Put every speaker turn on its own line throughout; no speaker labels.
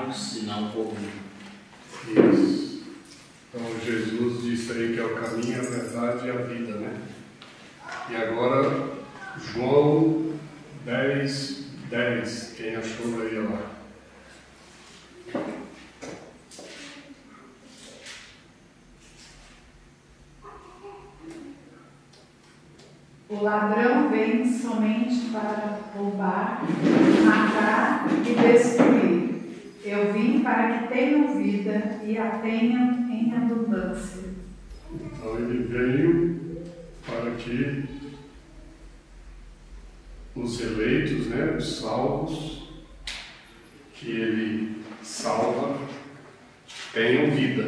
enviaram, senão por mim.
Isso. Então Jesus disse aí que é o caminho, a verdade e a vida, né? E agora João 10:10. Quem achou aí lá?
O ladrão vem somente para roubar, matar e destruir. Eu vim para que tenham vida e a tenham em abundância.
Então ele veio para que os eleitos, né, os salvos, que ele salva, tenham vida.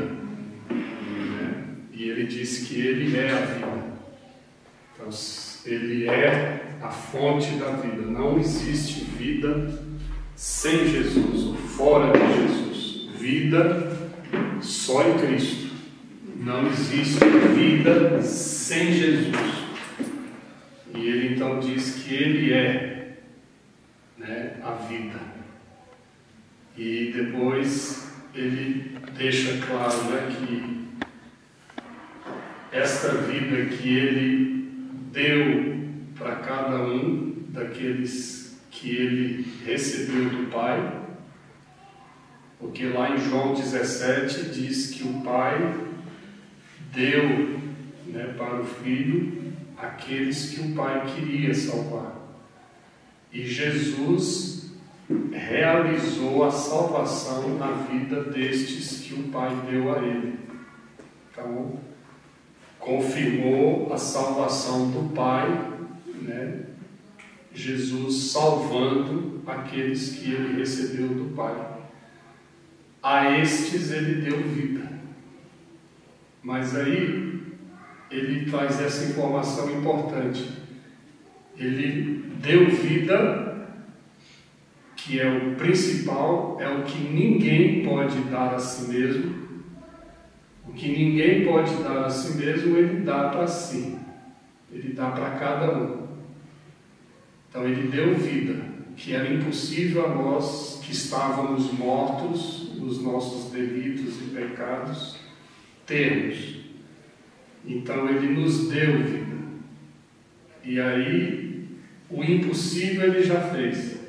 Né? E ele disse que ele é a vida. Então, ele é a fonte da vida. Não existe vida sem Jesus ou fora de Jesus. Vida só em Cristo. Não existe vida sem Jesus. E ele então diz que ele é, né, a vida. E depois ele deixa claro, né, que esta vida que ele deu para cada um daqueles que ele recebeu do Pai, porque lá em João 17 diz que o Pai deu, né, para o Filho aqueles que o Pai queria salvar. E Jesus realizou a salvação na vida destes que o Pai deu a ele. Então, confirmou a salvação do Pai, né? Jesus salvando aqueles que ele recebeu do Pai. A estes ele deu vida. Mas aí ele traz essa informação importante. Ele deu vida, que é o principal, é o que ninguém pode dar a si mesmo. O que ninguém pode dar a si mesmo, ele dá para si. Ele dá para cada um. Então ele deu vida, que era impossível a nós que estávamos mortos nos nossos delitos e pecados termos. Então ele nos deu vida. E aí o impossível ele já fez.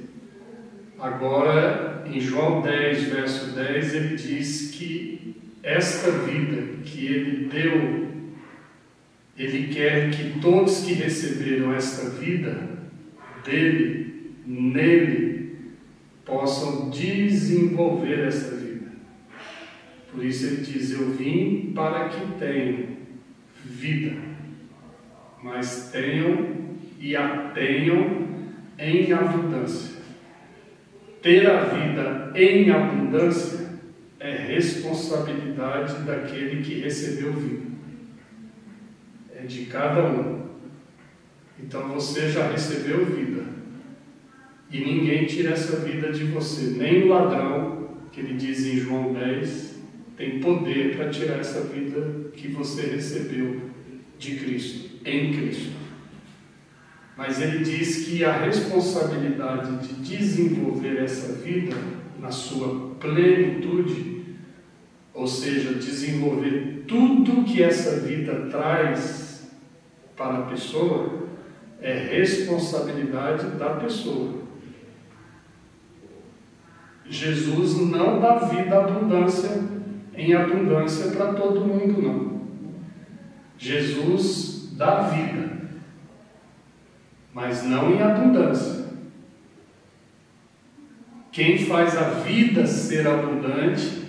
Agora em João 10, verso 10, ele diz que esta vida que ele deu, ele quer que todos que receberam esta vida dele, nele, possam desenvolver esta vida. Por isso ele diz: eu vim para que tenham vida, mas tenham e a tenham em abundância. Ter a vida em abundância é responsabilidade daquele que recebeu vida. É de cada um. Então você já recebeu vida. E ninguém tira essa vida de você. Nem o ladrão, que ele diz em João 10, tem poder para tirar essa vida que você recebeu de Cristo, em Cristo. Mas ele diz que a responsabilidade de desenvolver essa vida na sua plenitude, ou seja, desenvolver tudo que essa vida traz para a pessoa, é responsabilidade da pessoa. Jesus não dá vida em abundância para todo mundo, não. Jesus dá vida, mas não em abundância. Quem faz a vida ser abundante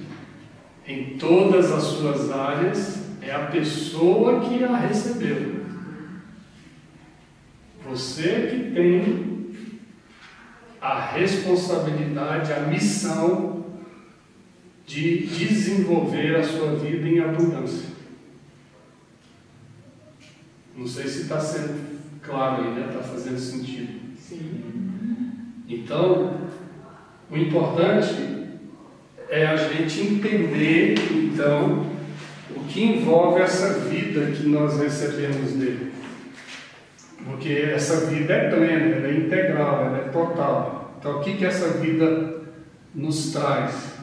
em todas as suas áreas é a pessoa que a recebeu. Você que tem a responsabilidade, a missão de desenvolver a sua vida em abundância. Não sei se está sendo claro aí, né? Está fazendo sentido.
Sim.
Então, o importante é a gente entender, então, o que envolve essa vida que nós recebemos dele. Porque essa vida é plena, ela é integral, ela é total. Então, o que essa vida nos traz?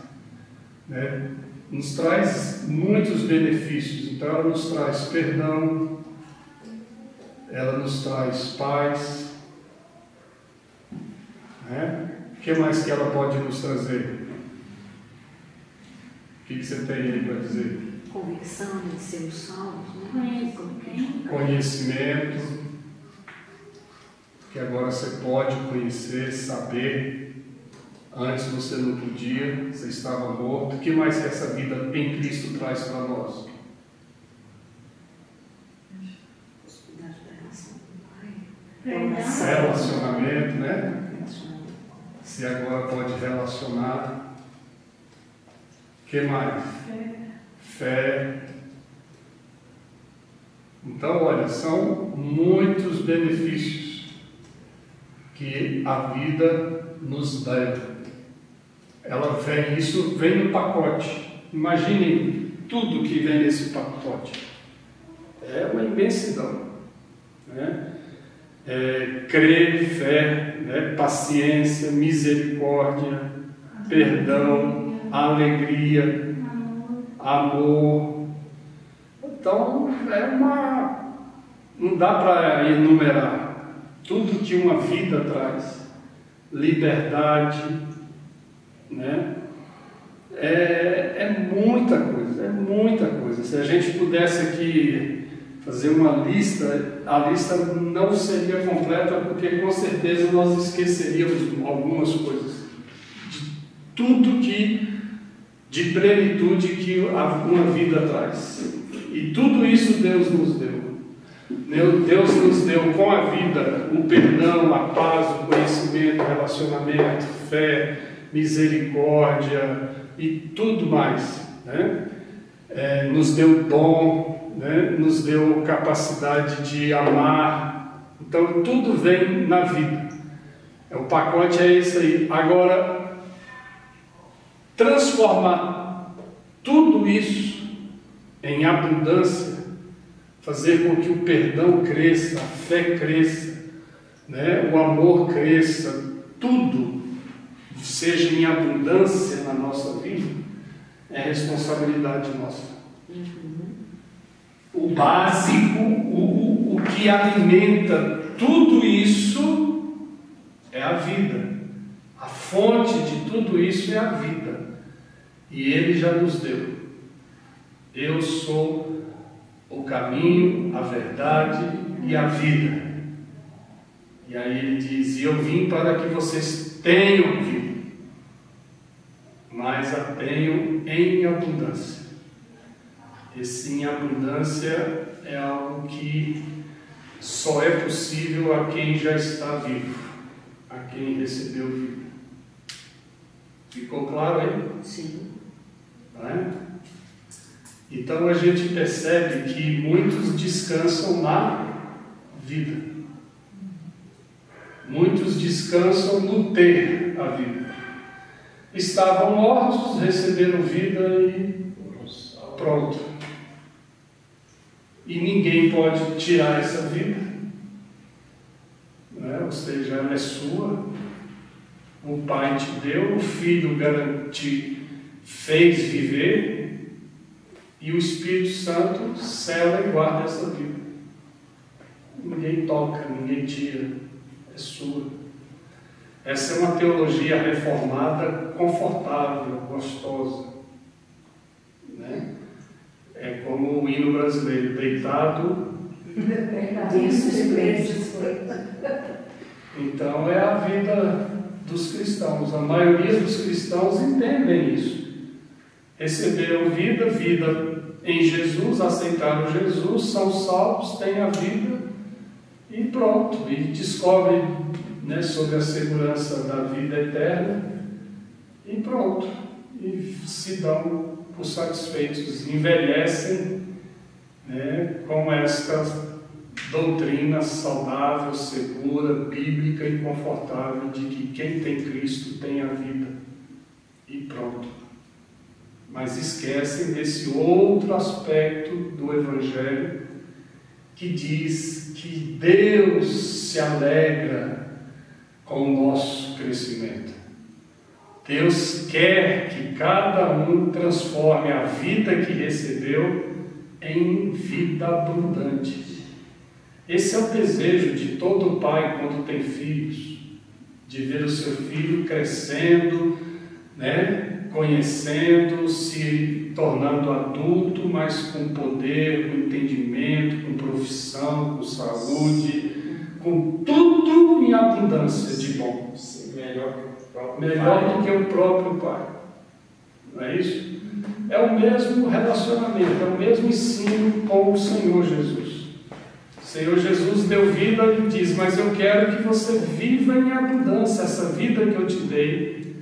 né? Nos traz muitos benefícios. Então ela nos traz perdão, ela nos traz paz, né? O que mais que ela pode nos trazer? O que você tem aí para dizer?
Convicção de ser os salvos, né?
Conhecimento, que agora você pode conhecer, saber. Antes você não podia, você estava morto. O que mais que essa vida em Cristo traz para nós? Relacionamento, né? Você agora pode relacionar. O que mais? Fé. Então, olha, são muitos benefícios que a vida nos dá. Ela vem, isso vem no pacote. Imaginem tudo que vem nesse pacote. É uma imensidão, né? Crer, fé, né? Paciência, misericórdia, perdão, alegria, amor. Então, não dá para enumerar tudo que uma vida traz. Liberdade, né? É muita coisa, Se a gente pudesse aqui fazer uma lista, a lista não seria completa, porque com certeza nós esqueceríamos algumas coisas. Tudo de plenitude que uma vida traz. E tudo isso Deus nos deu. Deus nos deu com a vida o perdão, a paz, o conhecimento, o relacionamento, fé, misericórdia e tudo mais, né? Nos deu dom, né? Nos deu capacidade de amar. Então tudo vem na vida. O pacote é esse aí. Agora, transformar tudo isso em abundância, fazer com que o perdão cresça, a fé cresça, né? O amor cresça, tudo seja em abundância na nossa vida, é responsabilidade nossa. O básico, o que alimenta tudo isso é a vida. A fonte de tudo isso é a vida. E Ele já nos deu. Eu sou o caminho, a verdade e a vida. E aí Ele diz: e eu vim para que vocês tenham vida, mas a tenham em abundância. Esse em abundância é algo que só é possível a quem já está vivo, a quem recebeu vida. Ficou claro aí?
Sim.
Não é? Então a gente percebe que muitos descansam na vida. Muitos descansam no ter a vida. Estavam mortos, receberam vida e pronto. E ninguém pode tirar essa vida, né? Ou seja, ela é sua. O Pai te deu, o Filho te fez viver, e o Espírito Santo sela e guarda essa vida. Ninguém toca, ninguém tira, é sua. Essa é uma teologia reformada, confortável, gostosa, né? É como o hino brasileiro, deitado. Então é a vida dos cristãos. A maioria dos cristãos entendem isso. Receberam vida em Jesus, aceitaram Jesus, são salvos, têm a vida e pronto. E descobrem, né, sobre a segurança da vida eterna e pronto. E se dão por satisfeitos, envelhecem, né, com esta doutrina saudável, segura, bíblica e confortável de que quem tem Cristo tem a vida e pronto. Mas esquecem desse outro aspecto do Evangelho que diz que Deus se alegra com o nosso crescimento. Deus quer que cada um transforme a vida que recebeu em vida abundante. Esse é o desejo de todo pai quando tem filhos, de ver o seu filho crescendo, né? Conhecendo, se tornando adulto, mas com poder, com entendimento, com profissão, com saúde, com tudo em abundância de bom. Melhor do que o próprio pai. Não é isso? É o mesmo relacionamento, é o mesmo ensino com o Senhor Jesus. O Senhor Jesus deu vida e diz: mas eu quero que você viva em abundância. Essa vida que eu te dei,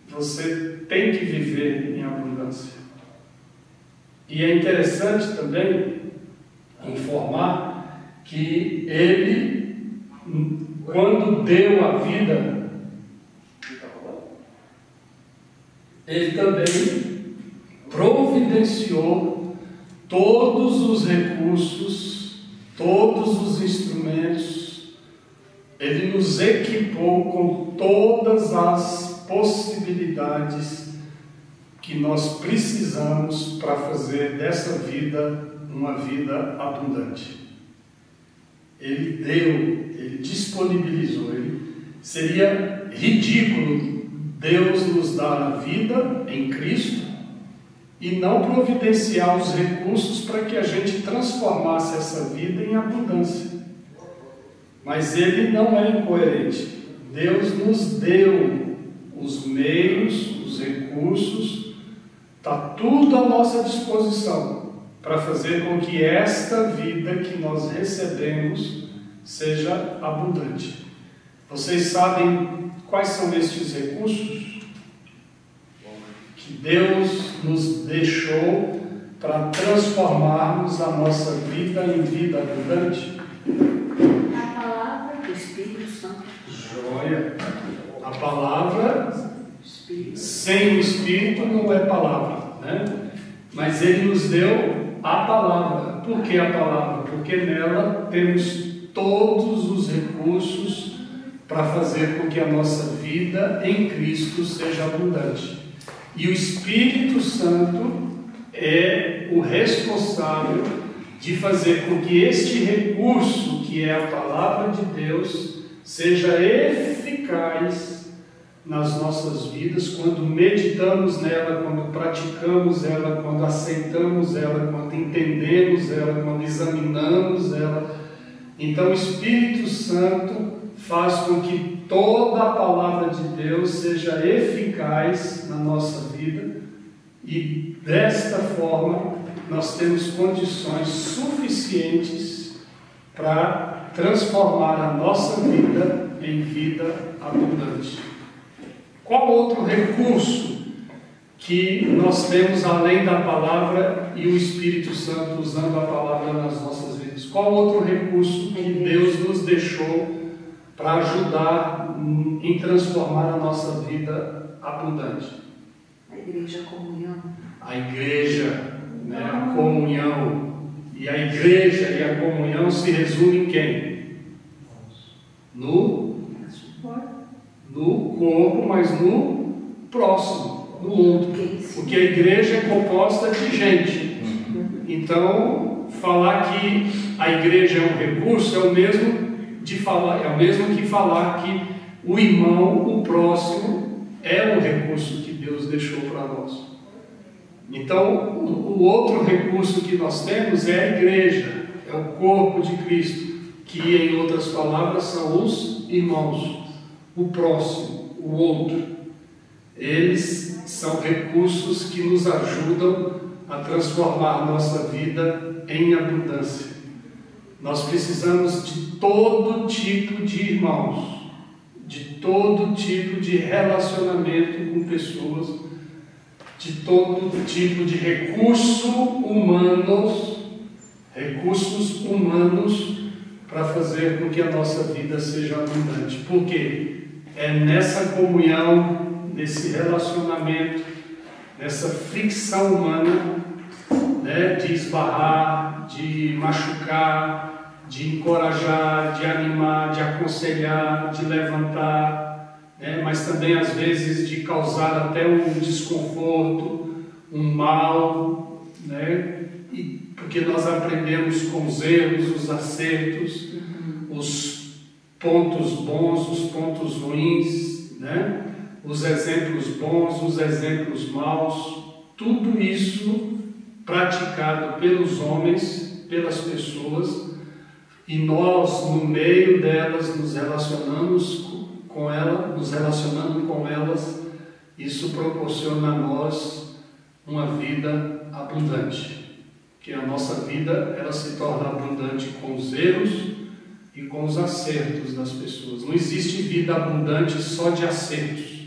você tem que viver em abundância. E é interessante também informar que Ele, quando deu a vida, Ele também providenciou todos os recursos, todos os instrumentos. Ele nos equipou com todas as possibilidades que nós precisamos para fazer dessa vida uma vida abundante. Ele deu, Ele disponibilizou. Seria ridículo Deus nos dar a vida em Cristo e não providenciar os recursos para que a gente transformasse essa vida em abundância. Mas Ele não é incoerente. Deus nos deu os meios, os recursos, está tudo à nossa disposição para fazer com que esta vida que nós recebemos seja abundante. Vocês sabem quais são estes recursos que Deus nos deixou para transformarmos a nossa vida em vida abundante?
A palavra do Espírito Santo.
Joia! A palavra, sem o Espírito não é palavra, né? Mas Ele nos deu a palavra. Por que a palavra? Porque nela temos todos os recursos para fazer com que a nossa vida em Cristo seja abundante. E o Espírito Santo é o responsável de fazer com que este recurso, que é a palavra de Deus, seja eficaz nas nossas vidas, quando meditamos nela, quando praticamos ela, quando aceitamos ela, quando entendemos ela, quando examinamos ela. Então o Espírito Santo faz com que toda a palavra de Deus seja eficaz na nossa vida, e desta forma nós temos condições suficientes para transformar a nossa vida em vida abundante. Qual outro recurso que nós temos além da palavra e o Espírito Santo usando a palavra nas nossas vidas? Qual outro recurso que Deus nos deixou para ajudar em transformar a nossa vida abundante?
A igreja, a comunhão.
A igreja, né, a comunhão. E a igreja e a comunhão se resumem em quem? No corpo, mas no próximo, no outro. Porque a igreja é composta de gente. Então, falar que a igreja é um recurso é o mesmo que falar que o irmão, o próximo, é um recurso que Deus deixou para nós. Então, o outro recurso que nós temos é a igreja, é o corpo de Cristo, que em outras palavras são os irmãos, o próximo, o outro. Eles são recursos que nos ajudam a transformar a nossa vida em abundância. Nós precisamos de todo tipo de irmãos, de todo tipo de relacionamento com pessoas, de todo tipo de recursos humanos para fazer com que a nossa vida seja abundante. Por quê? É nessa comunhão, nesse relacionamento, nessa fricção humana, né, de esbarrar, de machucar, de encorajar, de animar, de aconselhar, de levantar, né? Mas também às vezes de causar até um desconforto, um mal, né? E porque nós aprendemos com os erros, os acertos, os pontos bons, os pontos ruins, né? Os exemplos bons, os exemplos maus, tudo isso praticado pelos homens, pelas pessoas, e nós no meio delas nos relacionando com elas, isso proporciona a nós uma vida abundante, que a nossa vida ela se torna abundante com os erros e com os acertos das pessoas. Não existe vida abundante só de acertos,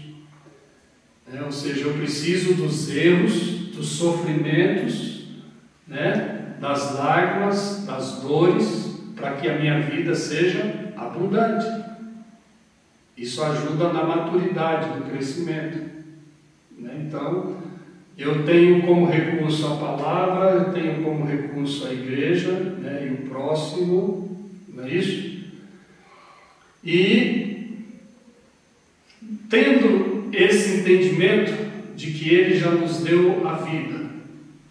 né? Ou seja, eu preciso dos erros, dos sofrimentos, né? Das lágrimas, das dores, para que a minha vida seja abundante. Isso ajuda na maturidade, no crescimento, né? Então, eu tenho como recurso a palavra, eu tenho como recurso a igreja, né? E o próximo, não é isso? E tendo esse entendimento de que Ele já nos deu a vida,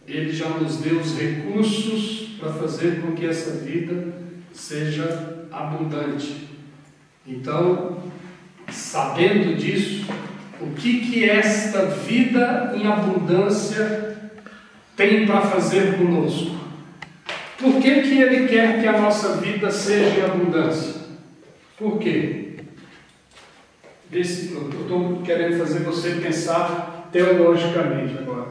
Ele já nos deu os recursos para fazer com que essa vida seja abundante. Então, sabendo disso, o que esta vida em abundância tem para fazer conosco? Por que Ele quer que a nossa vida seja em abundância? Por quê? Eu estou querendo fazer você pensar teologicamente agora.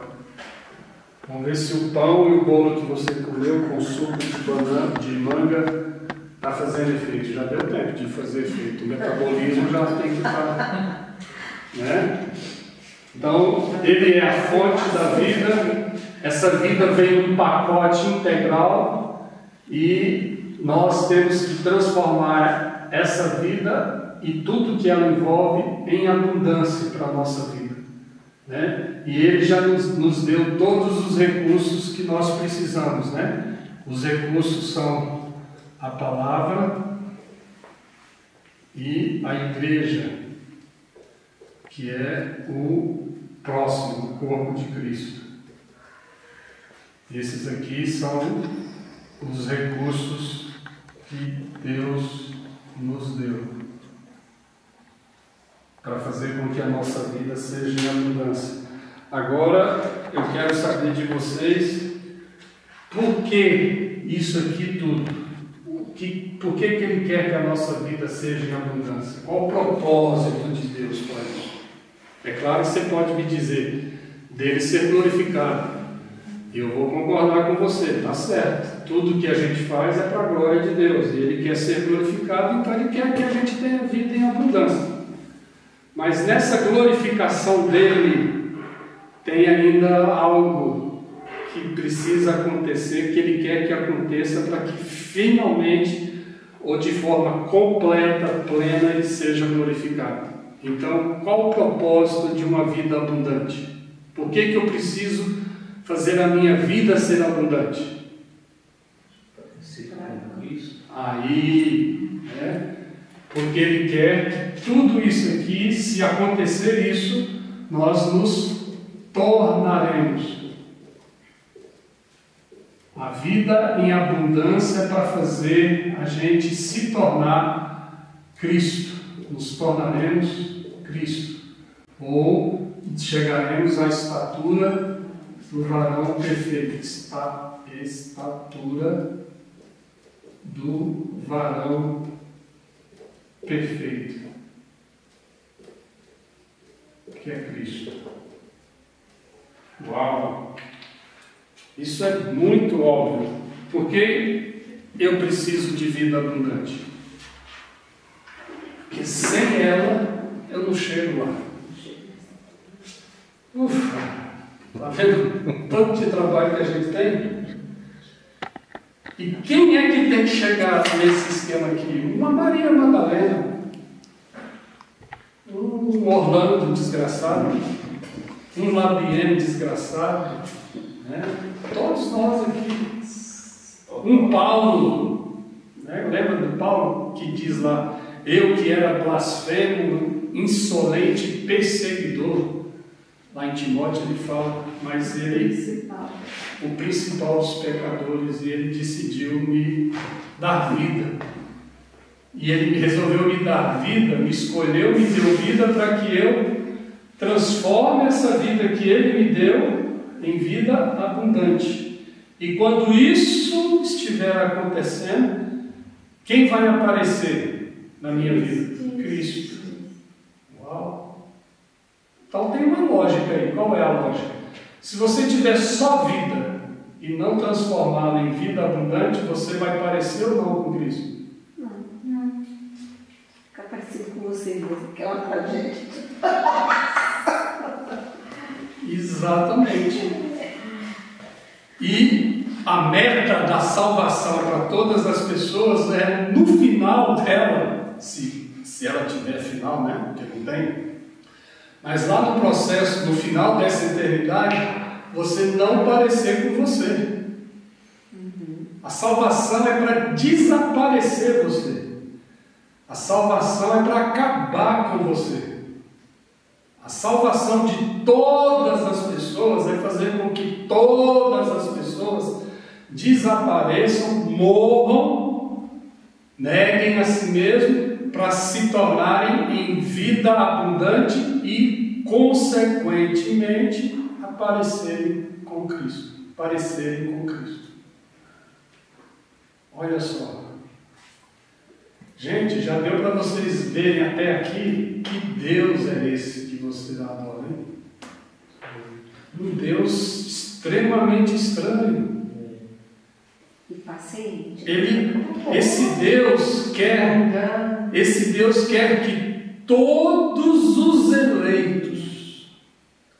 Vamos ver se o pão e o bolo que você comeu com suco de banana, de manga, está fazendo efeito. Já deu tempo de fazer efeito. O metabolismo já tem que estar, né? Então, Ele é a fonte da vida. Essa vida vem num pacote integral e nós temos que transformar essa vida e tudo que ela envolve em abundância para a nossa vida, né? E Ele já nos deu todos os recursos que nós precisamos, né? Os recursos são a palavra e a igreja, que é o próximo, o corpo de Cristo. Esses aqui são os recursos que Deus nos deu para fazer com que a nossa vida seja em abundância. Agora, eu quero saber de vocês, por que isso aqui tudo? Por que Ele quer que a nossa vida seja em abundância? Qual o propósito de Deus para isso? É claro que você pode me dizer, dele ser glorificado. E eu vou concordar com você, está certo. Tudo que a gente faz é para a glória de Deus. E Ele quer ser glorificado, então Ele quer que a gente tenha vida em abundância. Mas nessa glorificação dele, tem ainda algo que precisa acontecer, que Ele quer que aconteça para que finalmente, ou de forma completa, plena, Ele seja glorificado. Então, qual o propósito de uma vida abundante? Por que eu preciso fazer a minha vida ser abundante? Aí, né? Porque Ele quer que tudo isso aqui, se acontecer isso, nós nos tornaremos. A vida em abundância é para fazer a gente se tornar Cristo. Nos tornaremos Cristo. Ou chegaremos à estatura do varão perfeito. Estatura do varão perfeito, que é Cristo. Uau! Isso é muito óbvio. Porque eu preciso de vida abundante. Porque sem ela eu não chego lá. Ufa! Está vendo o tanto de trabalho que a gente tem? E quem é que tem que chegar nesse esquema aqui? Uma Maria Madalena, um Orlando desgraçado, um Labiene desgraçado, né? Todos nós aqui, um Paulo, né? Lembra do Paulo que diz lá, eu que era blasfemo, insolente perseguidor. Lá em Timóteo ele fala, mas ele, o principal dos pecadores, ele decidiu me dar vida. E ele resolveu me dar vida, me escolheu, me deu vida para que eu transforme essa vida que ele me deu em vida abundante. E quando isso estiver acontecendo, quem vai aparecer na minha vida? Cristo. Uau! Então tem uma lógica aí. Qual é a lógica? Se você tiver só vida e não transformá-la em vida abundante, você vai parecer ou não com Cristo?
Não. Fica parecido com você mesmo, que é uma tragédia.
Exatamente. E a meta da salvação para todas as pessoas é, no final dela, se ela tiver final, né? Porque não tem. Mas lá no processo, no final dessa eternidade, você não parecer com você. A salvação é para desaparecer você. A salvação é para acabar com você. A salvação de todas as pessoas é fazer com que todas as pessoas desapareçam, morram, neguem a si mesmo para se tornarem em vida abundante e, consequentemente, aparecerem com Cristo. Parecerem com Cristo. Olha só. Gente, já deu para vocês verem até aqui que Deus é esse que vocês adoram, hein? Um Deus extremamente estranho.
E paciente.
Esse Deus quer que todos os eleitos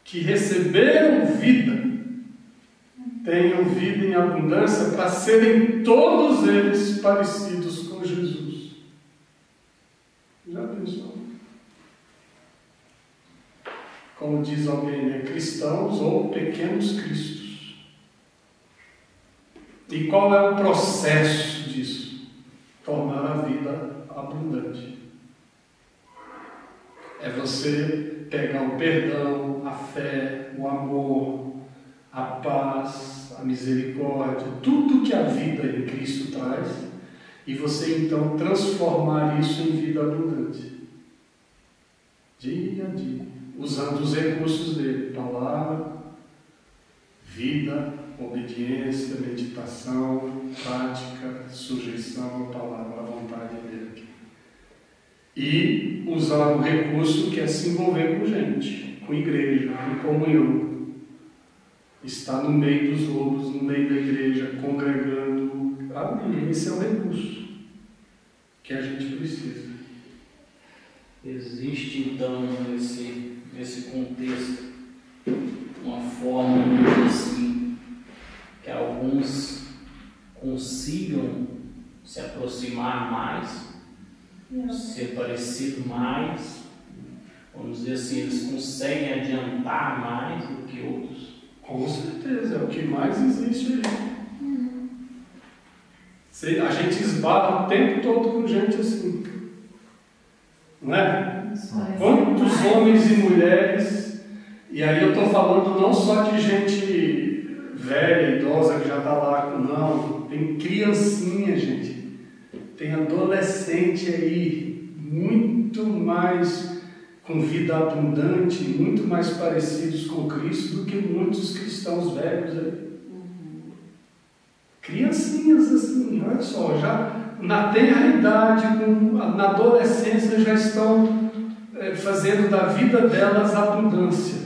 que receberam vida tenham vida em abundância para serem todos eles parecidos com Jesus. Já pensou? Como diz alguém, né? Cristãos ou pequenos cristos. E qual é o processo disso? Tornar a vida abundante. É você pegar o perdão, a fé, o amor, a paz, a misericórdia, tudo que a vida em Cristo traz, e você então transformar isso em vida abundante. Dia a dia, usando os recursos dele, palavra, vida, obediência, meditação, prática, sujeição à palavra, à vontade dele. E usar o recurso que é se envolver com gente, com igreja, com comunhão. Estar no meio dos lobos, no meio da igreja, congregando. Esse é o recurso que a gente precisa.
Existe então nesse contexto uma forma, assim, que alguns consigam se aproximar mais, ser parecido mais, vamos dizer assim, eles conseguem adiantar mais do que outros.
Com certeza, é o que mais existe aí. A gente esbarra o tempo todo com gente assim. Não é? Quantos homens e mulheres, e aí eu estou falando não só de gente velha, idosa, que já está lá, não, tem criancinha, gente, tem adolescente aí, muito mais com vida abundante, muito mais parecidos com Cristo do que muitos cristãos velhos aí. Criancinhas assim, olha só, já na tenra idade, na adolescência, já estão fazendo da vida delas abundância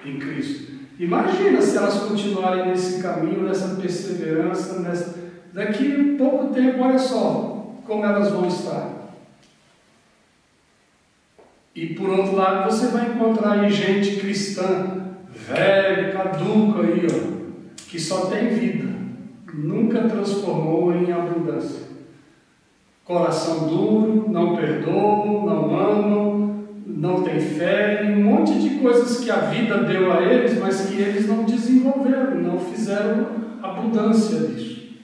em Cristo. Imagina se elas continuarem nesse caminho, nessa perseverança, daqui a pouco tempo, olha só como elas vão estar. E por outro lado, você vai encontrar aí gente cristã, velha, caduca aí, ó, que só tem vida. Nunca transformou em abundância. Coração duro, não perdoam, não amam, não tem fé, e um monte de coisas que a vida deu a eles, mas que eles não desenvolveram, não fizeram abundância disso.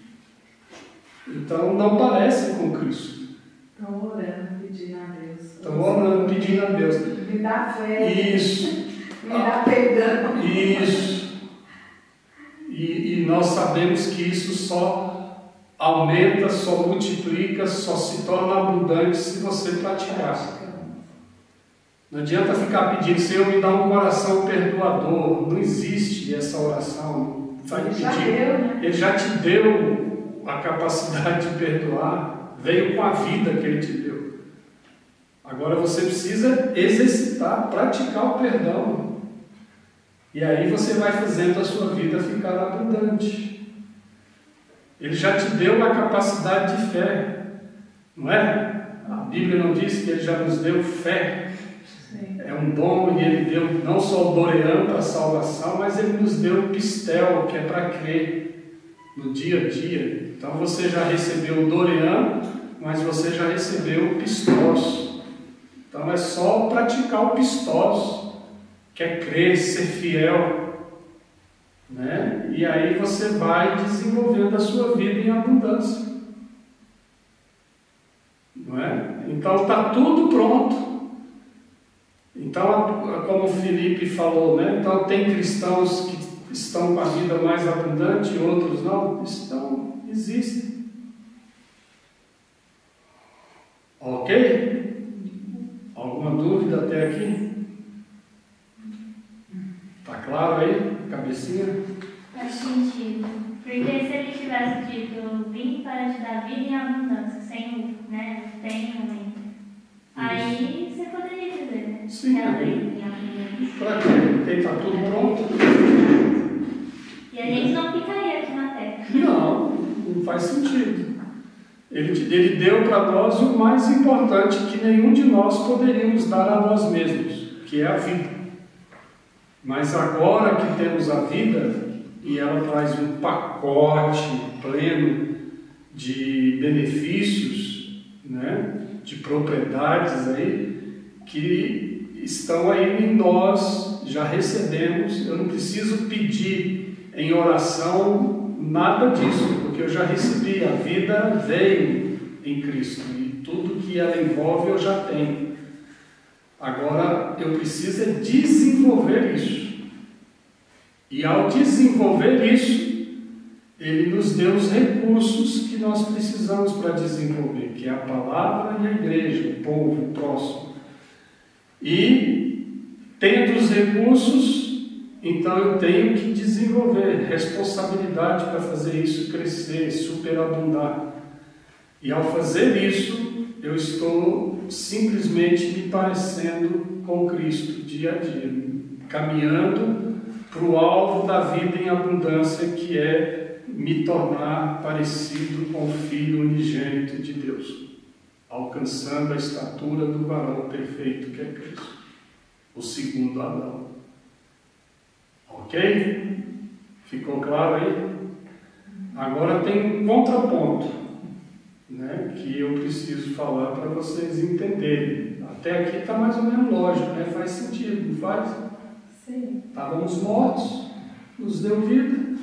Então não parecem com Cristo.
Estão orando, Pedindo a Deus.
Estão orando, pedindo a Deus.
Me dá fé.
Isso.
Me dá perdão.
Isso. E nós sabemos que isso só aumenta, só multiplica, só se torna abundante se você praticar. Não adianta ficar pedindo, Senhor, me dá um coração perdoador. Não existe essa oração. Vai pedir. Ele já te deu a capacidade de perdoar. Veio com a vida que Ele te deu. Agora você precisa exercitar, praticar o perdão. E aí você vai fazendo a sua vida ficar abundante. Ele já te deu a capacidade de fé. Não é? A Bíblia não diz que Ele já nos deu fé. Sim. É um dom, e Ele deu não só o doreã para a salvação, mas Ele nos deu o pistel, que é para crer no dia a dia. Então você já recebeu o doreã, mas você já recebeu o pistós. Então é só praticar o pistós, que é crer, ser fiel, né? E aí você vai desenvolvendo a sua vida em abundância, não é? Então está tudo pronto. Então, como o Felipe falou, né? Então tem cristãos que estão com a vida mais abundante, outros não. Existem. Ok? Alguma dúvida até aqui? Tá claro aí? Cabecinha?
Faz sentido. Porque se ele tivesse dito, vim para te dar vida em abundância, sem, né, tenho ainda. Aí você poderia dizer, né?
Sim. Para quê? Porque está tudo pronto.
E a gente não ficaria aqui na Terra.
Não faz sentido. Ele deu para nós o mais importante que nenhum de nós poderíamos dar a nós mesmos, que é a vida. Mas agora que temos a vida, e ela traz um pacote pleno de benefícios, né, de propriedades aí, que estão aí em nós, já recebemos. Eu não preciso pedir em oração nada disso, porque eu já recebi, a vida veio em Cristo, e tudo que ela envolve eu já tenho. Agora eu preciso desenvolver isso. E ao desenvolver isso, Ele nos deu os recursos que nós precisamos para desenvolver, que é a palavra e a igreja, o povo, o próximo. E, tendo os recursos, então eu tenho que desenvolver responsabilidade para fazer isso crescer, superabundar. E ao fazer isso, eu estou simplesmente me parecendo com Cristo dia a dia, caminhando para o alvo da vida em abundância, que é me tornar parecido com o Filho unigênito de Deus, alcançando a estatura do varão perfeito que é Cristo, o segundo Adão. Ok? Ficou claro aí? Agora tem um contraponto, né, que eu preciso falar para vocês entenderem. Até aqui está mais ou menos lógico, né? Faz sentido, não faz?
Sim.
Estávamos mortos, nos deu vida,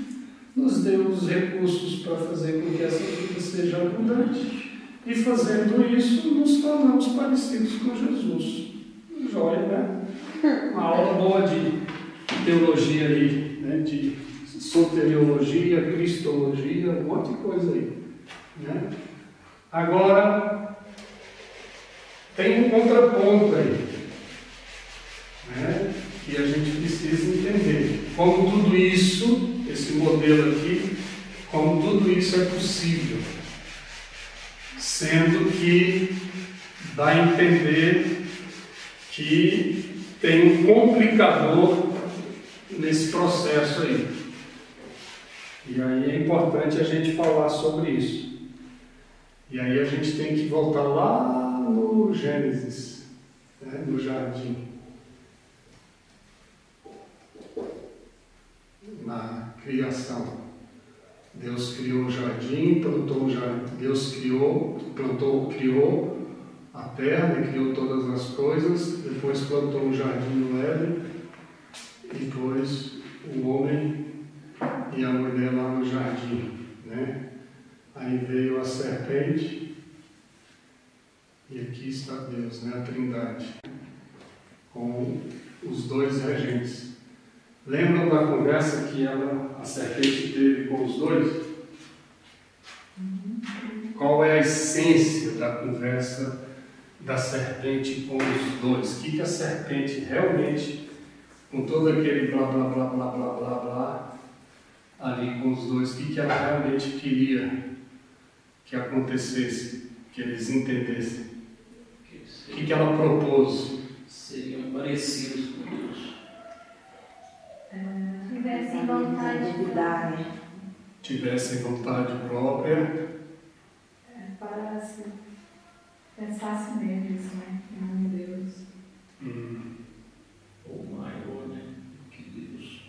nos deu os recursos para fazer com que essa vida seja abundante, e fazendo isso nos tornamos parecidos com Jesus. Joia, né? Uma aula boa de teologia aí, né? De soteriologia, cristologia, um monte de coisa aí, né? Agora, tem um contraponto aí, né, que a gente precisa entender. Como tudo isso, esse modelo aqui, como tudo isso é possível, sendo que dá a entender que tem um complicador nesse processo aí. E aí é importante a gente falar sobre isso. E aí a gente tem que voltar lá no Gênesis, né, no jardim. Na criação. Deus criou o jardim, plantou o jardim. Deus criou a terra, Ele criou todas as coisas, depois plantou um jardim no Éden, e depois o homem e a mulher lá no jardim, né? Aí veio a serpente, e aqui está Deus, né? A Trindade, com os dois regentes. Lembram da conversa que a serpente teve com os dois? Qual é a essência da conversa da serpente com os dois? O que a serpente realmente, com todo aquele blá blá blá blá blá blá blá ali com os dois, o que ela realmente queria que acontecesse, que eles entendessem? O que ela propôs?
Seriam parecidos com Deus.
Tivessem vontade.
Tivessem vontade própria.
Para se pensasse neles, né? Em Deus.
Ou maior, né? Que Deus.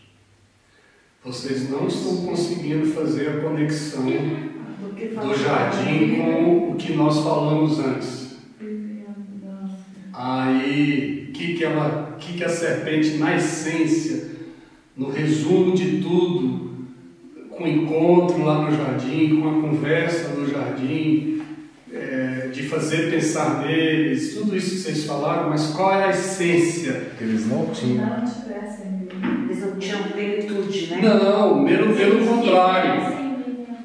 Vocês não estão conseguindo fazer a conexão do
Do
jardim com o que nós falamos antes. Aí, o que a serpente, na essência, no resumo de tudo, com o encontro lá no jardim, com a conversa no jardim, de fazer pensar neles, tudo isso que vocês falaram, mas qual é a essência?
Eles não tinham.
Não tivessem
Eles não tinham plenitude, né?
Não, pelo contrário.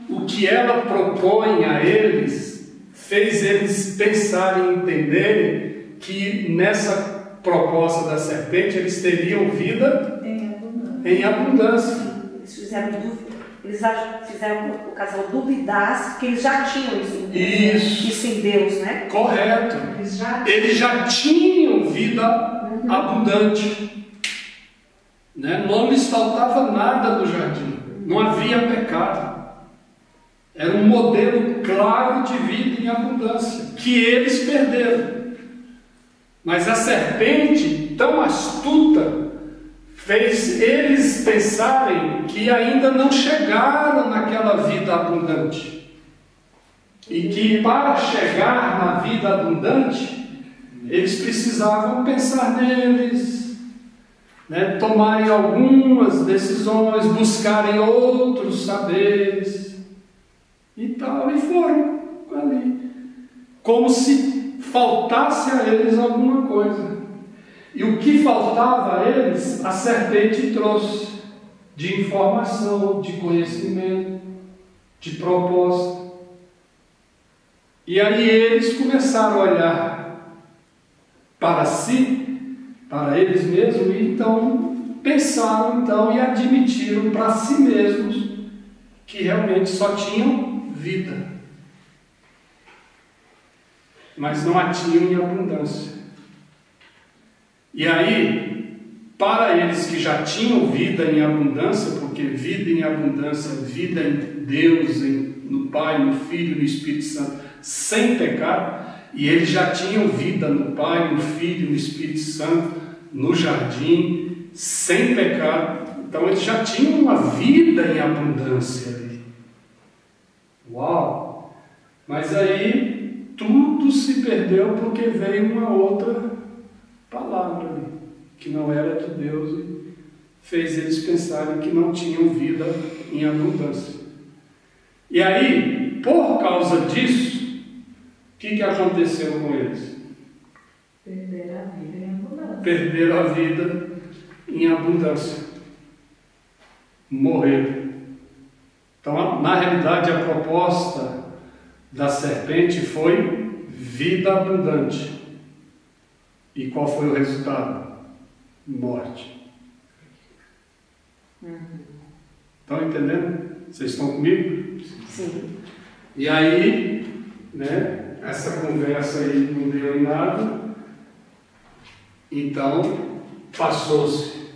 O que ela propõe a eles fez eles pensarem e entenderem que nessa proposta da serpente eles teriam vida em abundância.
Eles fizeram o casal duvidar que eles já tinham isso em Deus, né?
Correto. Eles já tinham vida abundante. Né? Não lhes faltava nada no jardim. Não havia pecado. Era um modelo claro de vida em abundância, que eles perderam. Mas a serpente, tão astuta, fez eles pensarem que ainda não chegaram naquela vida abundante. E que para chegar na vida abundante, eles precisavam pensar neles, né? Tomarem algumas decisões, buscarem outros saberes. E tal, e foram ali, como se faltasse a eles alguma coisa. E o que faltava a eles, a serpente trouxe de informação, de conhecimento, de proposta. E aí eles começaram a olhar para si, para eles mesmos, e então pensaram e admitiram para si mesmos que realmente só tinham vida, mas não a tinham em abundância. E aí, para eles que já tinham vida em abundância, porque vida em abundância, vida em Deus, no Pai, no Filho e no Espírito Santo, sem pecado, e eles já tinham vida no Pai, no Filho e no Espírito Santo, no jardim, sem pecado. Então eles já tinham uma vida em abundância ali. Uau! Mas aí tudo se perdeu porque veio uma outra palavra ali, que não era de Deus, e fez eles pensarem que não tinham vida em abundância. E aí, por causa disso, o que aconteceu com eles?
Perderam a vida em abundância.
Perderam a vida em abundância. Morreram. Então, na realidade, a proposta da serpente foi vida abundante. E qual foi o resultado? Morte. Estão entendendo? Vocês estão comigo?
Sim.
E aí, né, essa conversa aí não deu em nada. Então, passou-se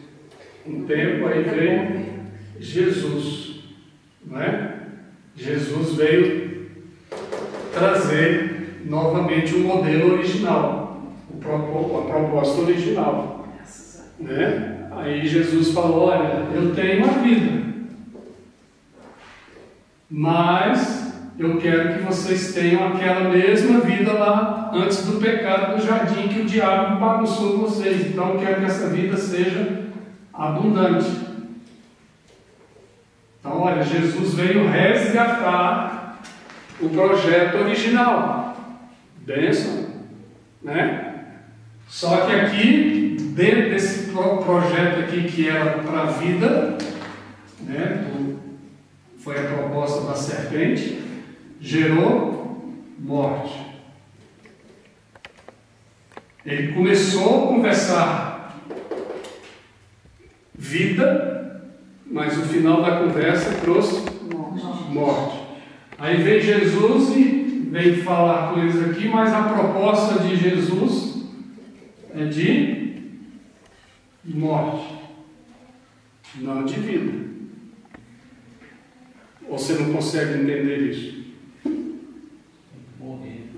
um tempo, aí veio Jesus. Não é? Jesus veio trazer novamente o modelo original, a proposta original, né? Aí Jesus falou: olha, eu tenho a vida, mas eu quero que vocês tenham aquela mesma vida lá antes do pecado do jardim, que o diabo bagunçou vocês. Então eu quero que essa vida seja abundante. Então, olha, Jesus veio resgatar o projeto original. Bênção. né? Só que aqui, dentro desse projeto aqui que era para a vida, né? Foi a proposta da serpente, gerou morte. Ele começou a conversar vida, mas o final da conversa trouxe morte. Aí vem Jesus e vem falar coisas aqui, mas a proposta de Jesus é de morte, não de vida. Ou você não consegue entender isso?
Morrer.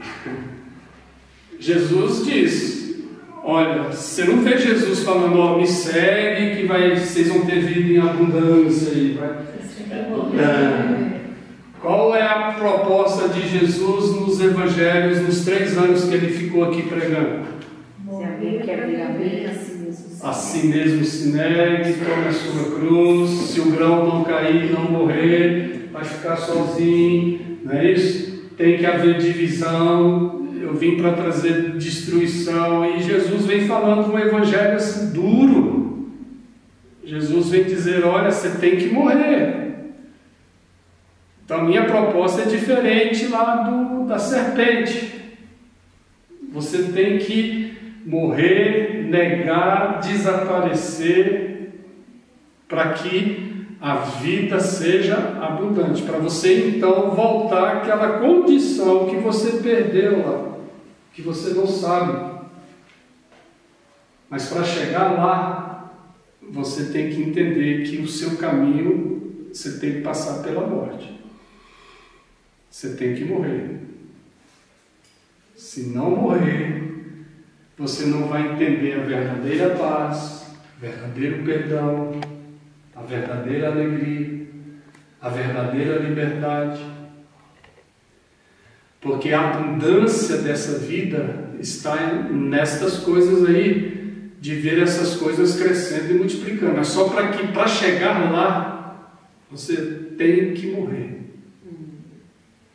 Jesus diz: olha, você não vê Jesus falando, ó, me segue que vocês vão ter vida em abundância. Qual é a proposta de Jesus nos evangelhos, nos 3 anos que ele ficou aqui pregando?
Se alguém quer vir a mim,
assim mesmo se negue, tome a sua cruz, se o grão não cair, não morrer, vai ficar sozinho, não é isso? Tem que haver divisão. Eu vim para trazer destruição, e Jesus vem falando um evangelho assim duro. Jesus vem dizer, olha, você tem que morrer. Então a minha proposta é diferente lá da serpente. Você tem que morrer, negar, desaparecer, para que a vida seja abundante, para você então voltar àquela condição que você perdeu lá, que você não sabe. Mas para chegar lá, você tem que entender que o seu caminho, você tem que passar pela morte. Você tem que morrer. Se não morrer, você não vai entender a verdadeira paz, o verdadeiro perdão, a verdadeira alegria, a verdadeira liberdade. Porque a abundância dessa vida está nestas coisas aí, de ver essas coisas crescendo e multiplicando. É só para chegar lá, você tem que morrer.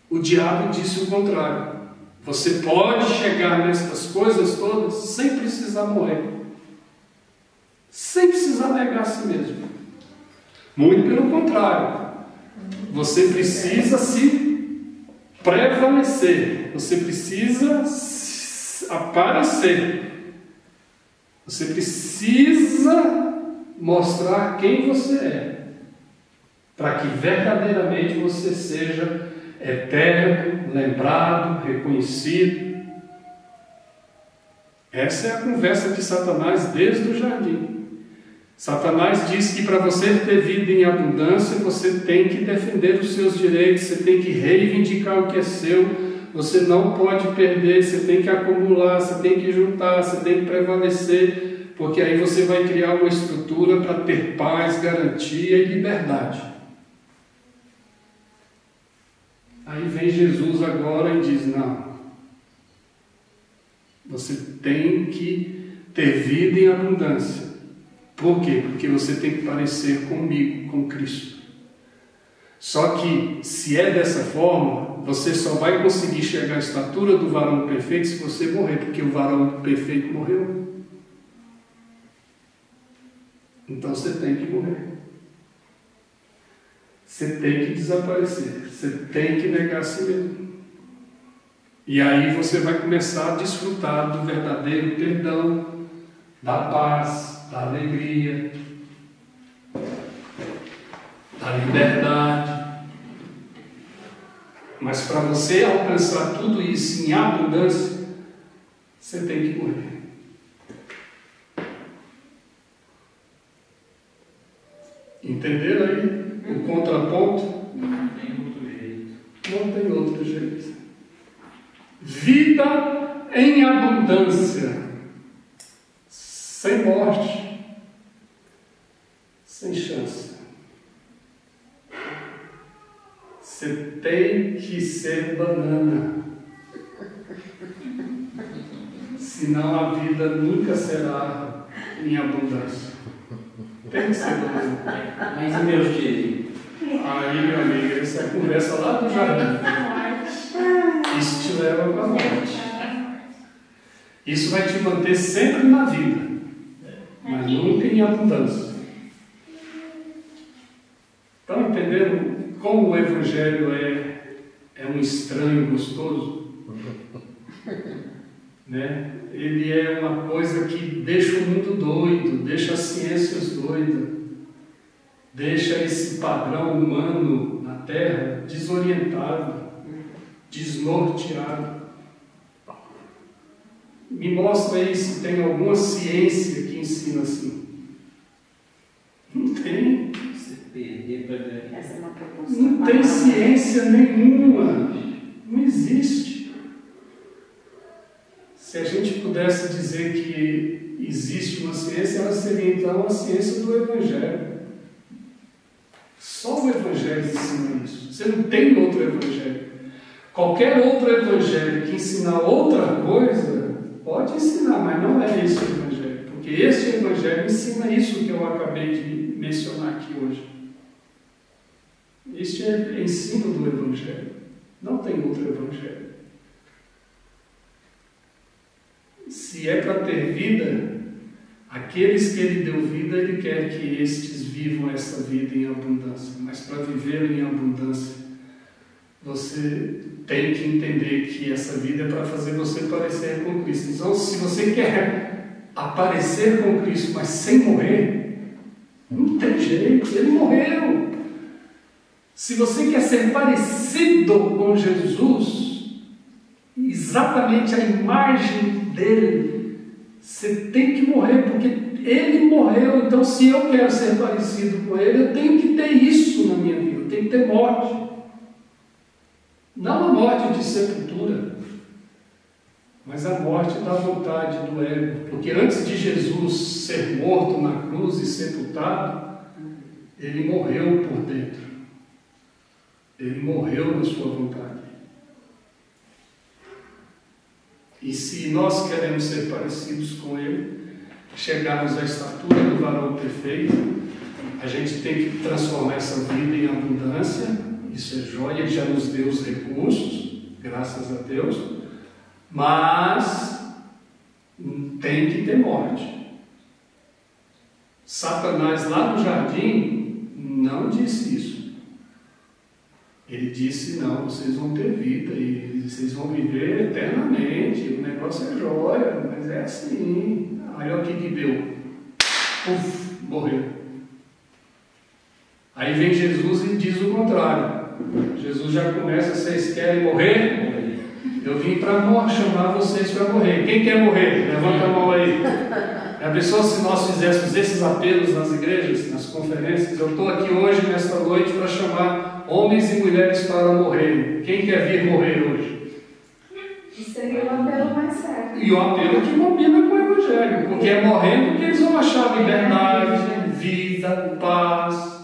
O diabo disse o contrário. Você pode chegar nestas coisas todas sem precisar morrer, sem precisar negar a si mesmo. Muito pelo contrário, você precisa se prevalecer, você precisa aparecer, você precisa mostrar quem você é, para que verdadeiramente você seja eterno, lembrado, reconhecido. Essa é a conversa de Satanás desde o jardim. Satanás diz que para você ter vida em abundância, você tem que defender os seus direitos, você tem que reivindicar o que é seu, você não pode perder, você tem que acumular, você tem que juntar, você tem que prevalecer, porque aí você vai criar uma estrutura para ter paz, garantia e liberdade. Aí vem Jesus agora e diz, não, você tem que ter vida em abundância. Por quê? Porque você tem que parecer comigo, com Cristo. Só que, se é dessa forma, você só vai conseguir chegar à estatura do varão perfeito se você morrer, porque o varão perfeito morreu. Então você tem que morrer. Você tem que desaparecer. Você tem que negar a si mesmo. E aí você vai começar a desfrutar do verdadeiro perdão, da paz, da alegria, da liberdade. Mas para você alcançar tudo isso em abundância, você tem que morrer. Entenderam aí o contraponto?
Não tem outro jeito.
Não tem outro jeito. Vida em abundância, sem morte, sem chance. Você tem que ser banana, senão a vida nunca será em abundância. Tem que ser banana.
Mas e meus direitos?
Aí, meu amigo, essa é a conversa lá do jardim. Isso te leva para a morte. Isso vai te manter sempre na vida, mas nunca em abundância. Estão entendendo como o Evangelho é um estranho gostoso? Né? Ele é uma coisa que deixa o mundo doido, deixa as ciências doidas, deixa esse padrão humano na Terra desorientado, desnorteado. Me mostra aí se tem alguma ciência que ensina assim. Não tem. Não tem ciência nenhuma. Não existe. Se a gente pudesse dizer que existe uma ciência, ela seria então a ciência do Evangelho. Só o Evangelho ensina isso. Você não tem outro Evangelho. Qualquer outro Evangelho que ensinar outra coisa, pode ensinar, mas não é esse o Evangelho. Porque esse Evangelho ensina isso que eu acabei de mencionar aqui hoje. Este é ensino do Evangelho. Não tem outro Evangelho. Se é para ter vida, aqueles que Ele deu vida, Ele quer que estes vivam essa vida em abundância. Mas para viver em abundância, você tem que entender que essa vida é para fazer você parecer com Cristo. Então, se você quer aparecer com Cristo, mas sem morrer, não tem jeito, Ele morreu. Se você quer ser parecido com Jesus, exatamente a imagem dele, você tem que morrer, porque ele morreu. Então, se eu quero ser parecido com ele, eu tenho que ter isso na minha vida, eu tenho que ter morte. Não a morte de sepultura, mas a morte da vontade do ego. Porque antes de Jesus ser morto na cruz e sepultado, ele morreu por dentro. Ele morreu na sua vontade. E se nós queremos ser parecidos com ele, chegarmos à estatura do varão perfeito, a gente tem que transformar essa vida em abundância. Isso é joia, Ele já nos deu os recursos, graças a Deus, mas tem que ter morte. Satanás lá no jardim não disse isso. Ele disse, não, vocês vão ter vida e vocês vão viver eternamente, o negócio é joia, mas é assim. Aí olha o que deu. Puf, morreu. Aí vem Jesus e diz o contrário. Jesus já começa, vocês querem morrer? Eu vim para chamar vocês para morrer. Quem quer morrer? Levanta a mão aí. A pessoa, se nós fizéssemos esses apelos nas igrejas, nas conferências, eu estou aqui hoje, nesta noite, para chamar homens e mulheres para morrer. Quem quer vir morrer hoje?
Isso seria o apelo mais certo.
E o apelo que combina com o Evangelho, porque é morrendo que eles vão achar liberdade, vida, paz,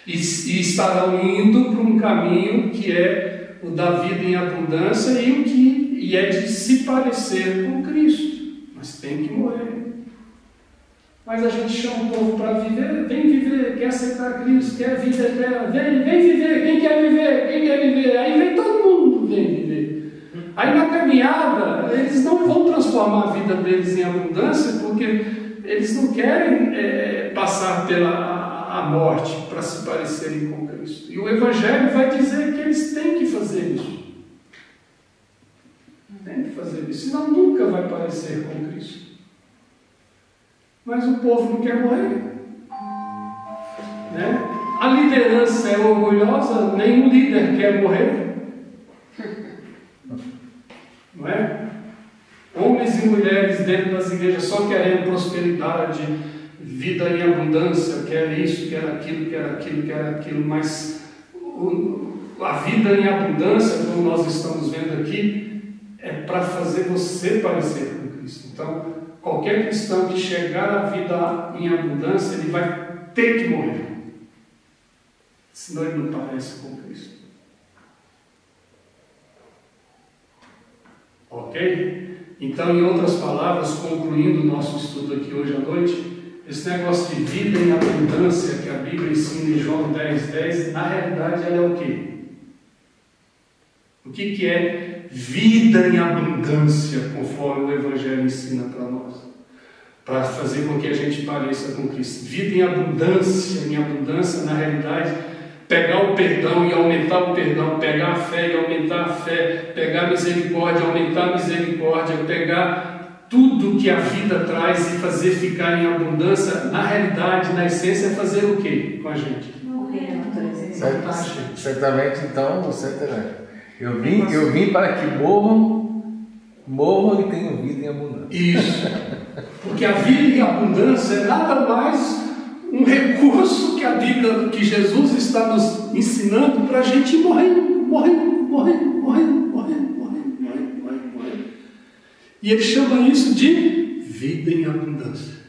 e estarão indo para um caminho que é o da vida em abundância e é de se parecer com Cristo. Mas tem que morrer. Mas a gente chama o povo para viver, vem viver, quer aceitar Cristo, quer vida eterna, vem viver, quem quer viver, quem quer viver, aí vem todo mundo, vem viver. Aí na caminhada, eles não vão transformar a vida deles em abundância, porque eles não querem passar pela morte para se parecerem com Cristo. E o Evangelho vai dizer que eles têm que fazer isso. Tem que fazer isso, senão nunca vai parecer com Cristo. Mas o povo não quer morrer, né? A liderança é orgulhosa, nenhum líder quer morrer, não é? Homens e mulheres dentro das igrejas só querendo prosperidade, vida em abundância, quer isso, quer aquilo, quer aquilo, quer aquilo, mas a vida em abundância, como nós estamos vendo aqui, é para fazer você parecer com Cristo. Então, qualquer cristão que chegar à vida em abundância, ele vai ter que morrer. Senão ele não parece com Cristo. Ok? Então, em outras palavras, concluindo o nosso estudo aqui hoje à noite, esse negócio de vida em abundância que a Bíblia ensina em João 10:10, na realidade ela é o quê? O que é vida em abundância, conforme o Evangelho ensina para nós, para fazer com que a gente pareça com Cristo. Vida em abundância, na realidade, pegar o perdão e aumentar o perdão, pegar a fé e aumentar a fé, pegar a misericórdia, aumentar a misericórdia, pegar tudo que a vida traz e fazer ficar em abundância. Na realidade, na essência, é fazer o quê com a gente?
Certamente, então, você terá. Eu vim para que morram e tenham vida em abundância.
Isso. Porque a vida em abundância é nada mais um recurso que a Bíblia, que Jesus está nos ensinando para a gente ir morrendo. E ele chama isso de vida em abundância.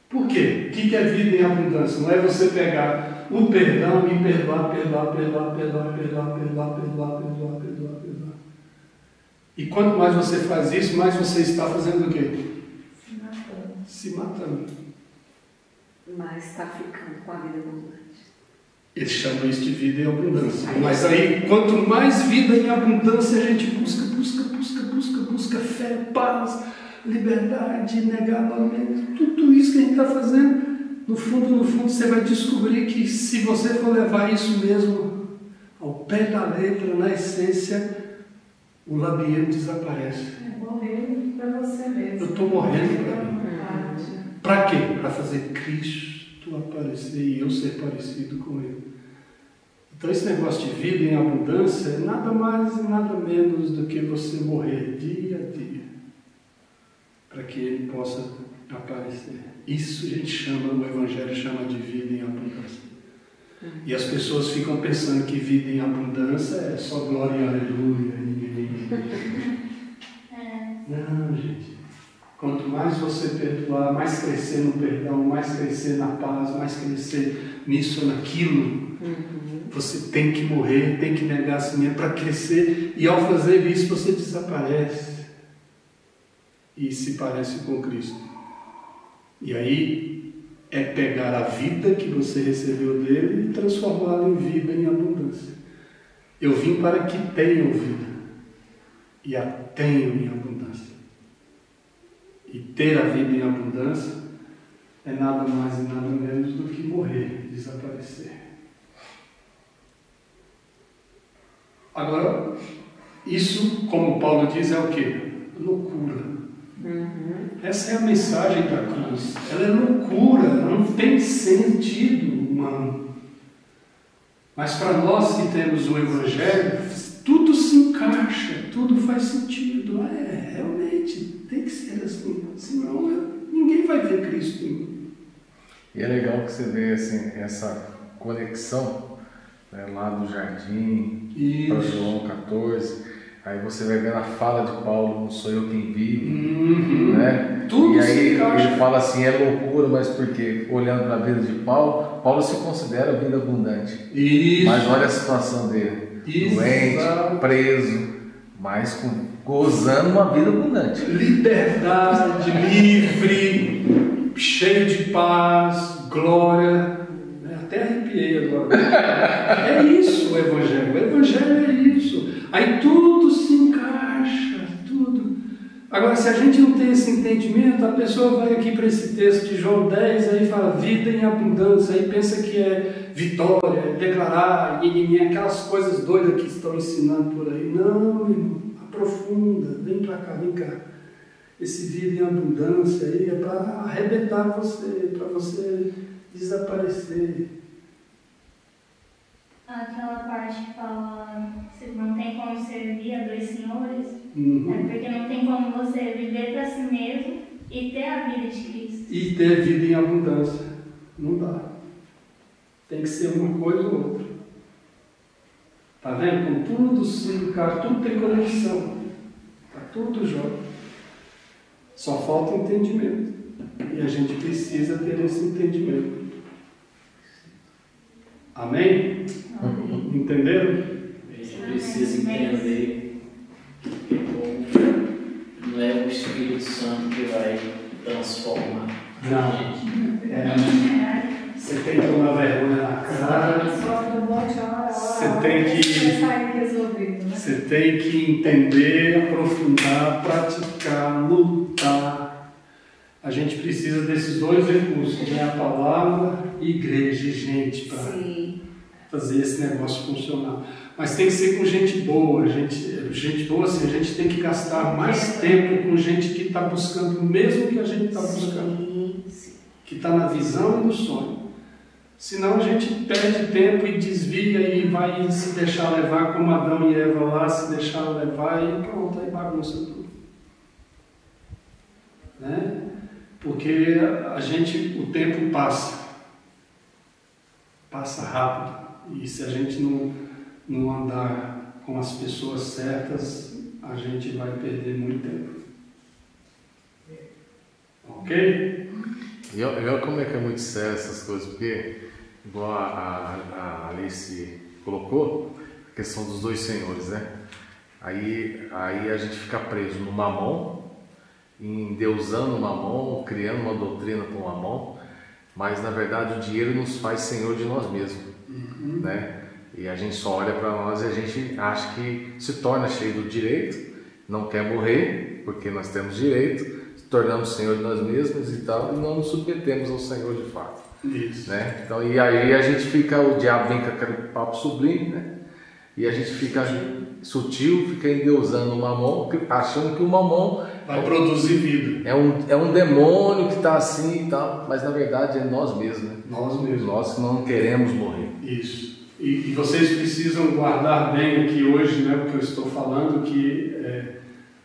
Por quê? O que é vida em abundância? Não é você pegar o perdão e perdoar. E quanto mais você faz isso, mais você está fazendo o quê? Se matando.
Mas está ficando com a vida abundante.
Ele chama isso de vida em abundância. Mas aí, quanto mais vida em abundância a gente busca fé, paz, liberdade, negalamento, tudo isso que a gente está fazendo, no fundo, você vai descobrir que se você for levar isso mesmo ao pé da letra, na essência, o labirinto desaparece.
É morrer para você mesmo.
Eu estou morrendo para mim. Para quê? Para fazer Cristo aparecer e eu ser parecido com Ele. Então esse negócio de vida em abundância é nada mais e nada menos do que você morrer dia a dia, para que Ele possa aparecer. Isso a gente chama, o Evangelho chama de vida em abundância. E as pessoas ficam pensando que vida em abundância é só glória e aleluia. Não, gente. Quanto mais você perdoar, mais crescer no perdão, mais crescer na paz, mais crescer nisso ou naquilo, você tem que morrer, tem que negar a si mesmo para crescer. E ao fazer isso, você desaparece e se parece com Cristo. E aí é pegar a vida que você recebeu dele e transformá-la em vida em abundância. Eu vim para que tenham vida e a tenham em abundância. E ter a vida em abundância é nada mais e nada menos do que morrer, desaparecer. Agora, isso, como Paulo diz, é o quê? Loucura. Essa é a mensagem da cruz. Ela é loucura, não tem sentido humano. Mas para nós que temos o Evangelho, tudo se encaixa, tudo faz sentido. Realmente, tem que ser assim. Senão ninguém vai ver Cristo em mim.
E é legal que você vê assim, essa conexão, né, lá do jardim para João 14. Aí você vai ver na fala de Paulo, não sou eu quem vive, né?
Tudo
e aí
se
ele fala assim, é loucura, mas porque olhando para a vida de Paulo, Paulo se considera vida abundante.
Isso.
Mas olha a situação dele, doente, preso, mas gozando uma vida abundante.
Liberdade, livre, cheio de paz, glória. Até arrepiei agora. É isso o Evangelho. O Evangelho é isso. Aí tudo se encaixa, tudo. Agora, se a gente não tem esse entendimento, a pessoa vai aqui para esse texto de João 10, aí fala vida em abundância, aí pensa que é vitória, é declarar, aquelas coisas doidas que estão ensinando por aí. Não, irmão, aprofunda, vem para cá, vem cá. Esse vida em abundância aí é para arrebentar você, para você desaparecer.
Aquela parte que fala que não tem como servir a dois senhores, porque não tem como você viver para si mesmo e ter a vida de Cristo.
E ter vida em abundância. Não dá. Tem que ser uma coisa ou outra. Está vendo? Com tudo se encaixa, tudo tem conexão. Está tudo jóia. Só falta entendimento. E a gente precisa ter esse entendimento. Amém? Entenderam?
A gente precisa entender que não é o Espírito Santo que vai transformar.
Não. Você tem que tomar vergonha na cara. Você tem que
resolvido, né?
Você tem que entender, aprofundar, praticar, lutar. A gente precisa desses dois recursos, né? A palavra e igreja e gente para fazer esse negócio funcionar. Mas tem que ser com gente boa. Gente boa, assim, a gente tem que gastar mais tempo com gente que está buscando o mesmo que a gente está buscando. Que está na visão e no sonho. Senão a gente perde tempo e desvia e vai se deixar levar como Adão e Eva lá, se deixar levar e pronto, aí bagunça tudo. Né? Porque o tempo passa rápido. E se a gente não andar com as pessoas certas, a gente vai perder muito tempo. Ok?
E olha como é que é muito sério essas coisas, porque, igual a Alice colocou, a questão dos dois senhores, né? Aí a gente fica preso no mamon, endeusando o mamon, criando uma doutrina com o mamon, mas na verdade o dinheiro nos faz senhor de nós mesmos, né? E a gente só olha para nós e a gente acha que se torna cheio do direito, não quer morrer, porque nós temos direito, tornamos Senhor de nós mesmos e tal, e não nos submetemos ao Senhor de fato.
Isso.
Né? Então, e aí a gente fica, o diabo vem com aquele papo sublime, né? E a gente fica sutil, fica endeusando o mamon, achando que o mamon
vai produzir vida.
É um demônio que está assim e tal, mas na verdade é nós mesmos, né?
Nós mesmos.
Nós que não queremos morrer.
Isso. E vocês precisam guardar bem aqui hoje, né, o que eu estou falando, que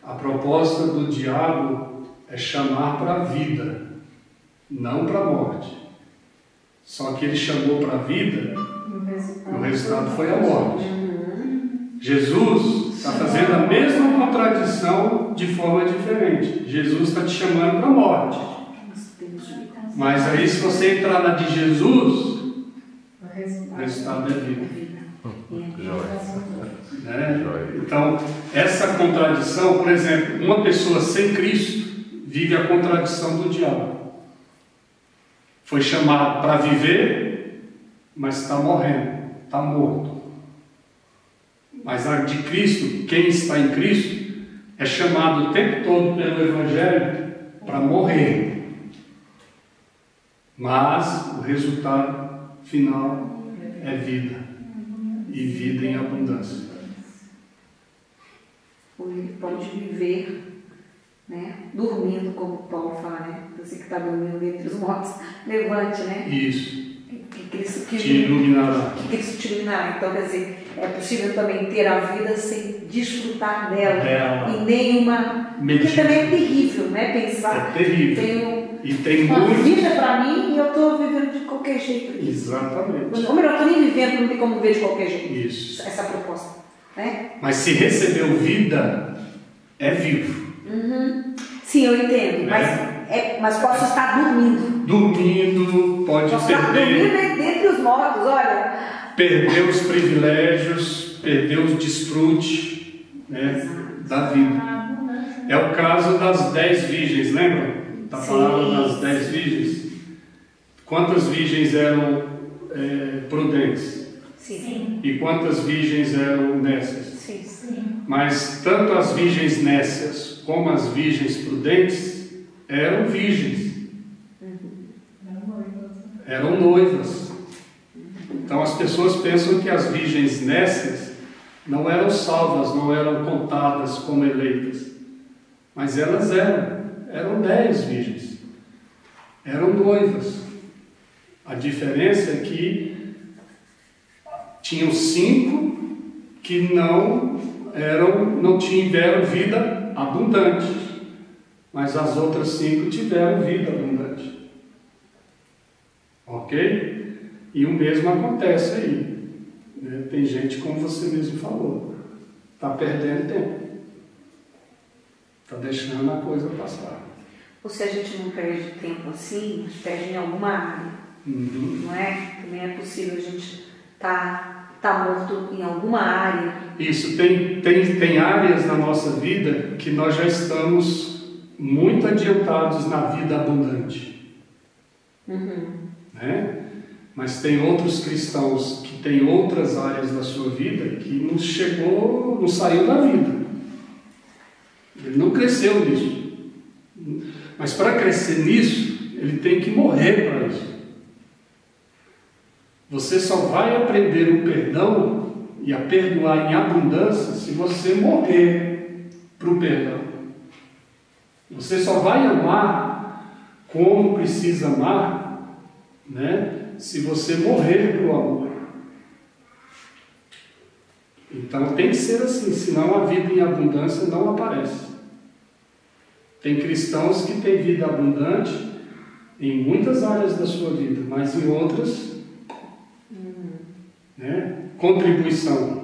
a proposta do diabo é chamar para a vida, não para a morte. Só que ele chamou para a vida, o resultado foi a morte. Jesus está fazendo a mesma contradição de forma diferente. Jesus está te chamando para a morte. Mas aí, se você entrar na de Jesus, o resultado é vida. Né? Então, essa contradição, por exemplo, uma pessoa sem Cristo vive a contradição do diabo. Foi chamado para viver, mas está morrendo, está morto. Mas a de Cristo, quem está em Cristo, é chamado o tempo todo pelo Evangelho para morrer. Mas o resultado final é vida. E vida em abundância.
Ou ele pode viver, né, dormindo, como Paulo fala, né? Você que está dormindo entre os mortos, levante, né?
Isso.
Que Cristo
te iluminará.
Que Cristo te iluminará. Então, quer dizer, é possível também ter a vida sem desfrutar dela. E nenhuma. Porque também é terrível, né? Pensar.
É terrível. Tem
uma vida para mim e eu estou vivendo de qualquer jeito.
Exatamente.
Ou melhor, eu estou nem vivendo, não tem como viver de qualquer jeito.
Isso.
Essa é a proposta. Né?
Mas se recebeu vida, é vivo.
Sim, eu entendo. Mas posso estar dormindo.
Dormindo, pode
posso
perder.
Estar dormindo dentre os mortos, olha.
Perder os privilégios, perder os desfrutes, né, da vida. É o caso das 10 virgens, lembra? Está falando das 10 virgens. Quantas virgens eram prudentes?
Sim.
E quantas virgens eram nécias?
Sim.
Mas tanto as virgens nécias como as virgens prudentes eram virgens. Eram noivas. Então as pessoas pensam que as virgens nécias não eram salvas, não eram contadas como eleitas. Mas elas eram 10 virgens. Eram noivas. A diferença é que tinham 5 que não tiveram vida abundante, mas as outras 5 tiveram vida abundante. Ok? E o mesmo acontece aí. Né? Tem gente, como você mesmo falou, está perdendo tempo, está deixando a coisa passar.
Ou se a gente não perde tempo assim, a gente perde em alguma área. Não é? Também é possível a gente tá morto em alguma área.
Isso, tem áreas na nossa vida que nós já estamos muito adiantados na vida abundante. Né? Mas tem outros cristãos que têm outras áreas da sua vida que não saiu da vida. Ele não cresceu nisso. Mas para crescer nisso, ele tem que morrer para isso. Você só vai aprender o perdão e a perdoar em abundância se você morrer para o perdão. Você só vai amar como precisa amar, né, se você morrer para o amor. Então tem que ser assim, senão a vida em abundância não aparece. Tem cristãos que têm vida abundante em muitas áreas da sua vida, mas em outras, né? Contribuição.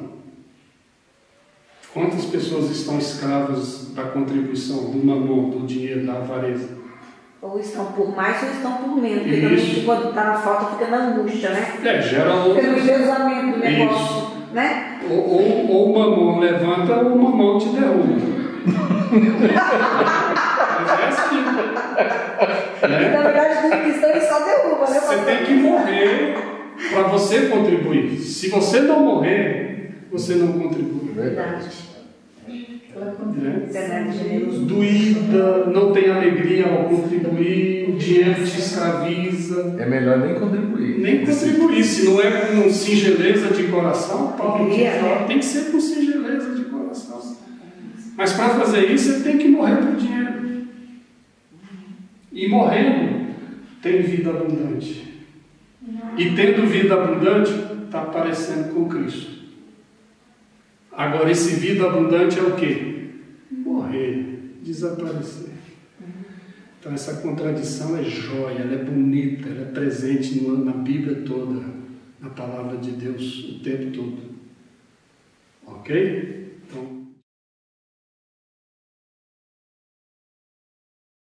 Quantas pessoas estão escravas da contribuição, do mamon, do dinheiro, da avareza?
Ou estão por mais ou estão por menos. Porque também quando está na falta fica na angústia, né? Fica no endeusamento do negócio, né?
Ou o mamon levanta ou o mamon te derruba. Mas é assim. Né?
Na verdade, do cristão ele só derruba, né?
Você tem que morrer para você contribuir. Se você não morrer, você não contribui.
Verdade.
Doída, não tem alegria ao contribuir, o dinheiro te escraviza.
É melhor nem contribuir.
Nem contribuir, se não é com singeleza de coração, Paulo tem que ser com singeleza de coração. Mas para fazer isso, você tem que morrer para o dinheiro. E morrendo, tem vida abundante. E tendo vida abundante, está parecendo com Cristo. Agora, esse vida abundante é o quê? Morrer, desaparecer. Então, essa contradição é jóia, ela é bonita, ela é presente na Bíblia toda, na palavra de Deus, o tempo todo. Ok?